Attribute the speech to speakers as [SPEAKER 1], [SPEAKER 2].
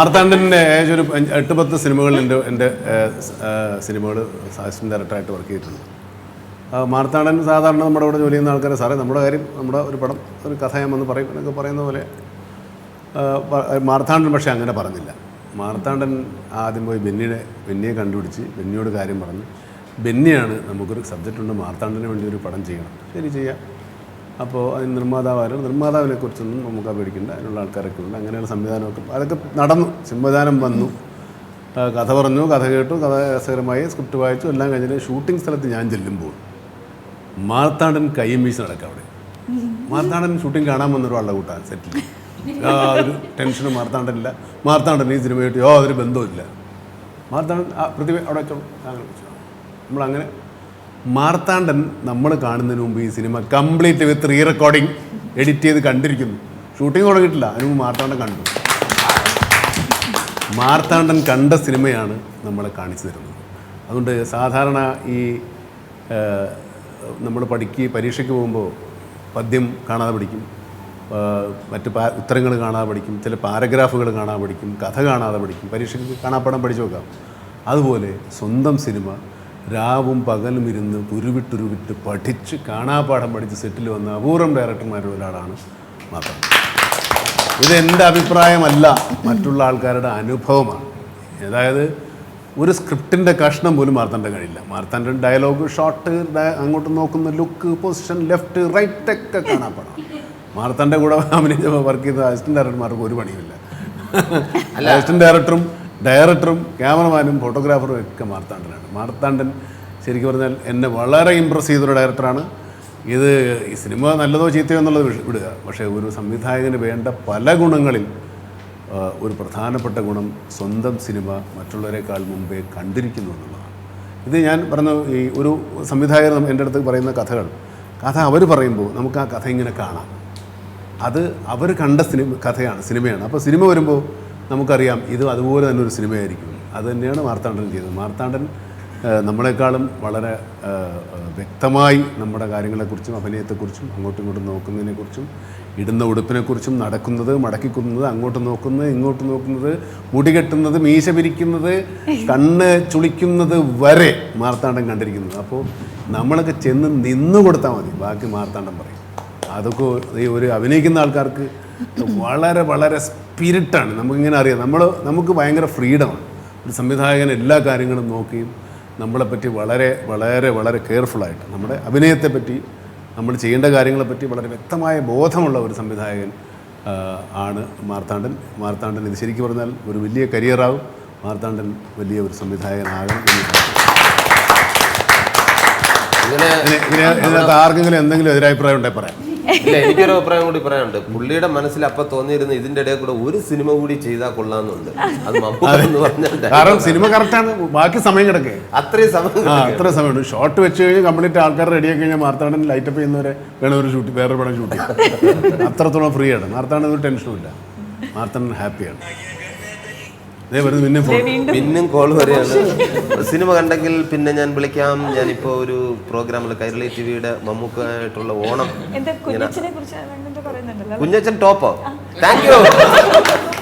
[SPEAKER 1] മാർത്താണ്ഡൻ്റെ ഏകദേശം ഒരു 8-10 സിനിമകളിൽ എൻ്റെ സിനിമകൾ അസിസ്റ്റന്റ് ഡയറക്ടറായിട്ട് വർക്ക് ചെയ്തിട്ടുണ്ട്. മാർത്താണ്ഡൻ സാധാരണ നമ്മുടെ ഇവിടെ ജോലി ചെയ്യുന്ന ആൾക്കാരെ സാറേ നമ്മുടെ കാര്യം നമ്മുടെ ഒരു പടം ഒരു കഥ ഞാൻ വന്ന് പറയും എന്നൊക്കെ പറയുന്ന പോലെ മാർത്താണ്ഡൻ പക്ഷേ അങ്ങനെ പറഞ്ഞില്ല. മാർത്താണ്ഡൻ ആദ്യം പോയി ബെന്നിയെ കണ്ടുപിടിച്ച് ബെന്നിയോട് കാര്യം പറഞ്ഞ് ബെന്നിയാണ് നമുക്കൊരു സബ്ജക്റ്റ് ഉണ്ട്, മാർത്താണ്ഡന് വേണ്ടി ഒരു പടം ചെയ്യണം. ശരി ചെയ്യാം. അപ്പോൾ അതിന് നിർമ്മാതാവിനെ കുറിച്ചൊന്നും നമുക്ക് പേടിക്കണ്ട, അതിനുള്ള ആൾക്കാരൊക്കെ ഉണ്ട്. അങ്ങനെയുള്ള സംവിധാനമൊക്കെ അതൊക്കെ നടന്നു. സംവിധാനം വന്നു, കഥ പറഞ്ഞു, കഥ കേട്ടു, കഥ രസകരമായി, സ്ക്രിപ്റ്റ് വായിച്ചു, എല്ലാം കഴിഞ്ഞിട്ട് ഷൂട്ടിംഗ് സ്ഥലത്ത് ഞാൻ ചെല്ലുമ്പോൾ മാർത്താണ്ഡൻ കയ്യും വീശി നടക്കാം. അവിടെ മാർത്താണ്ഡൻ ഷൂട്ടിംഗ് കാണാൻ വന്നൊരാളുടെ കൂട്ടാൻ സെറ്റിൽ ഒരു ടെൻഷനും മാർത്താണ്ഡനില്ല. മാർത്താണ്ഡൻ ഈ സിനിമയായിട്ട് യാതൊരു ബന്ധവുമില്ല. മാർത്താണ്ഡൻ പ്രതിഭ അവിടെ വെച്ചോളൂ. അങ്ങനെ വെച്ചു. നമ്മളങ്ങനെ മാർത്താണ്ഡൻ നമ്മൾ കാണുന്നതിന് മുമ്പ് ഈ സിനിമ കംപ്ലീറ്റ് വിത്ത് റീ റെക്കോർഡിങ് എഡിറ്റ് ചെയ്ത് കണ്ടിരിക്കുന്നു. ഷൂട്ടിംഗ് തുടങ്ങിയിട്ടില്ല, അതിന് മുമ്പ് മാർത്താണ്ഡൻ കണ്ടു. മാർത്താണ്ഡൻ കണ്ട സിനിമയാണ് നമ്മളെ കാണിച്ചു തരുന്നത്. അതുകൊണ്ട് സാധാരണ ഈ നമ്മൾ പരീക്ഷയ്ക്ക് പോകുമ്പോൾ പദ്യം കാണാതെ പഠിക്കും, മറ്റ് ഉത്തരങ്ങൾ കാണാതെ പഠിക്കും, ചില പാരഗ്രാഫുകൾ കാണാതെ പഠിക്കും, കഥ കാണാതെ പഠിക്കും, പരീക്ഷയ്ക്ക് കാണാപ്പാടം പഠിച്ചു നോക്കാം. അതുപോലെ സ്വന്തം സിനിമ രാവും പകലും ഇരുന്ന് ഉരുവിട്ടുരുവിട്ട് പഠിച്ച് കാണാപ്പാഠം പഠിച്ച് സെറ്റിൽ വന്ന അപൂർവം ഡയറക്ടർമാരിൽ ഒരാളാണ് മാർത്താണ്ഡൻ. ഇതെൻ്റെ അഭിപ്രായമല്ല, മറ്റുള്ള ആൾക്കാരുടെ അനുഭവമാണ്. അതായത് ഒരു സ്ക്രിപ്റ്റിൻ്റെ കഷ്ണം പോലും മാർത്താണ്ഡൻ കഴിയില്ല. മാർത്താണ്ഡൻ ഡയലോഗ്, ഷോട്ട്, അങ്ങോട്ട് നോക്കുന്ന ലുക്ക്, പൊസിഷൻ, ലെഫ്റ്റ് റൈറ്റ് ഒക്കെ കാണാപ്പാടാം. മാർത്താണ്ഡൻ്റെ കൂടെ വർക്ക് ചെയ്ത അസിസ്റ്റന്റ് ഡയറക്ടർമാർക്ക് ഒരു പണിയുമില്ല. അസിസ്റ്റന്റ് ഡയറക്ടറും ക്യാമറമാനും ഫോട്ടോഗ്രാഫറും ഒക്കെ മാർത്താണ്ഡനാണ്. മാർത്താണ്ഡൻ ശരിക്കും പറഞ്ഞാൽ എന്നെ വളരെ ഇമ്പ്രസ് ചെയ്തൊരു ഡയറക്ടറാണ്. ഈ സിനിമ നല്ലതോ ചീത്തയോ എന്നുള്ളത് വിടുക, പക്ഷേ ഒരു സംവിധായകന് വേണ്ട പല ഗുണങ്ങളിൽ ഒരു പ്രധാനപ്പെട്ട ഗുണം സ്വന്തം സിനിമ മറ്റുള്ളവരെക്കാൾ മുമ്പേ കണ്ടിരിക്കുന്നു എന്നുള്ളതാണ്. ഇത് ഞാൻ പറഞ്ഞു, ഈ ഒരു സംവിധായകർ എൻ്റെ അടുത്ത് പറയുന്ന കഥ അവർ പറയുമ്പോൾ നമുക്ക് ആ കഥ ഇങ്ങനെ കാണാം. അത് അവർ കണ്ട സിനിമയാണ്. അപ്പോൾ സിനിമ വരുമ്പോൾ നമുക്കറിയാം ഇത് അതുപോലെ തന്നെ ഒരു സിനിമയായിരിക്കും. അത് തന്നെയാണ് മാർത്താണ്ഡൻ ചെയ്തത്. മാർത്താണ്ഡൻ നമ്മളെക്കാളും വളരെ വ്യക്തമായി നമ്മുടെ കാര്യങ്ങളെക്കുറിച്ചും അഭിനയത്തെക്കുറിച്ചും അങ്ങോട്ടും ഇങ്ങോട്ടും നോക്കുന്നതിനെക്കുറിച്ചും ഇടുന്ന ഉടുപ്പിനെക്കുറിച്ചും നടക്കുന്നത്, മടക്കിക്കുന്നത്, അങ്ങോട്ട് നോക്കുന്നത്, ഇങ്ങോട്ട് നോക്കുന്നത്, മുടി കെട്ടുന്നത്, മീശ പിരിക്കുന്നത്, കണ്ണ് ചുളിക്കുന്നത് വരെ മാർത്താണ്ഡൻ കണ്ടിരിക്കുന്നത്. അപ്പോൾ നമ്മളൊക്കെ ചെന്ന് നിന്നു കൊടുത്താൽ മതി, ബാക്കി മാർത്താണ്ഡൻ പറയും. അതൊക്കെ ഈ ഒരു അഭിനയിക്കുന്ന ആൾക്കാർക്ക് വളരെ വളരെ സ്പിരിറ്റാണ്. നമുക്കിങ്ങനെ അറിയാം, നമുക്ക് ഭയങ്കര ഫ്രീഡമാണ്. ഒരു സംവിധായകൻ എല്ലാ കാര്യങ്ങളും നോക്കിയും നമ്മളെപ്പറ്റി വളരെ വളരെ വളരെ കെയർഫുള്ളായിട്ട് നമ്മുടെ അഭിനയത്തെപ്പറ്റി, നമ്മൾ ചെയ്യേണ്ട കാര്യങ്ങളെപ്പറ്റി വളരെ വ്യക്തമായ ബോധമുള്ള ഒരു സംവിധായകൻ ആണ് മാർത്താണ്ഡൻ. ഇത് ശരിക്കും പറഞ്ഞാൽ ഒരു വലിയ കരിയറാവും. മാർത്താണ്ഡൻ വലിയ ഒരു സംവിധായകനാകണം. ഇതിനകത്ത് ആർക്കെങ്കിലും എന്തെങ്കിലും എതിരഭിപ്രായം ഉണ്ടെങ്കിൽ പറയാം.
[SPEAKER 2] ഇല്ല, എനിക്കൊരു അഭിപ്രായം കൂടി പറയാനുണ്ട്. പുള്ളിയുടെ മനസ്സിൽ അപ്പം തോന്നിയിരുന്ന ഇതിന്റെ ഇടയിൽ കൂടെ ഒരു സിനിമ കൂടി ചെയ്താൽ കൊള്ളാമെന്നുണ്ട്. അത് എന്ന് പറഞ്ഞാൽ
[SPEAKER 1] കാരണം സിനിമ കറക്റ്റാണ്, ബാക്കി സമയം കിടക്കേ അത്രയും സമയമുണ്ട്. ഷോട്ട് വെച്ച് കഴിഞ്ഞാൽ കംപ്ലീറ്റ് ആൾക്കാർ റെഡിയാക്കി കഴിഞ്ഞാൽ മാർത്താണ്ഡൻ ലൈറ്റപ്പ് ചെയ്യുന്നവരെ വേണം വേറെ പടം ഷൂട്ട് ചെയ്യാം. അത്രത്തോളം ഫ്രീ ആണ് മാർത്താണ്ഡൻ. ഒരു ടെൻഷനും ഇല്ല, മാർത്താണ്ഡൻ ഹാപ്പിയാണ്.
[SPEAKER 2] പിന്നും കോൾ വരെയാണ്. സിനിമ കണ്ടെങ്കിൽ പിന്നെ ഞാൻ വിളിക്കാം. ഞാനിപ്പോ ഒരു പ്രോഗ്രാമിൽ കൈരളി ടിവിയുടെ മമ്മൂക്കായിട്ടുള്ള ഓണം, കുഞ്ഞച്ചൻ ടോപ്പോ. Thank U.